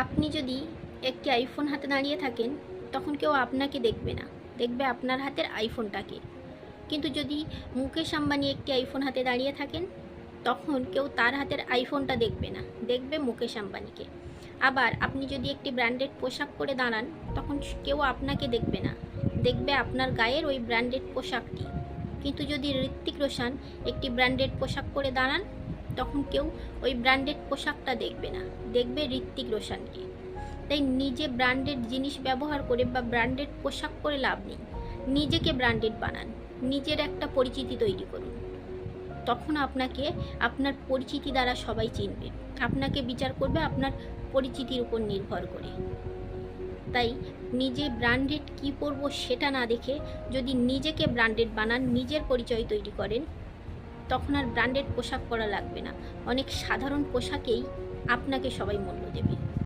আপনি যদি একটি আইফোন হাতে দাঁড়িয়ে থাকেন, তখন কেউ আপনাকে দেখবে না, দেখবে আপনার হাতের আইফোনটাকে। কিন্তু যদি মুকেশ আম্বানি একটি আইফোন হাতে দাঁড়িয়ে থাকেন, তখন কেউ তার হাতের আইফোনটা দেখবে না, দেখবে মুকেশ আম্বানিকে। আবার আপনি যদি একটি ব্র্যান্ডেড পোশাক পরে দাঁড়ান, তখন কেউ আপনাকে দেখবে না, দেখবে আপনার গায়ের ওই ব্র্যান্ডেড পোশাকটি। কিন্তু যদি ঋত্বিক রোশন একটি ব্র্যান্ডেড পোশাক পরে দাঁড়ান, তখন কেউ ওই ব্র্যান্ডেড পোশাকটা দেখবে না, দেখবে ঋত্বিক রোশনকে। তাই নিজে ব্র্যান্ডেড জিনিস ব্যবহার করে বা ব্র্যান্ডেড পোশাক পরে লাভ নেই। নিজেকে ব্র্যান্ডেড বানান, নিজের একটা পরিচিতি তৈরি করুন। তখন আপনাকে আপনার পরিচিতি দ্বারা সবাই চিনবে, আপনাকে বিচার করবে আপনার পরিচিতির উপর নির্ভর করে। তাই নিজে ব্র্যান্ডেড কী পরবো সেটা না দেখে যদি নিজেকে ব্র্যান্ডেড বানান, নিজের পরিচয় তৈরি করেন, তখন আর ব্র্যান্ডেড পোশাক পরা লাগবে না। অনেক সাধারণ পোশাকেই আপনাকে সবাই মূল্য দেবে।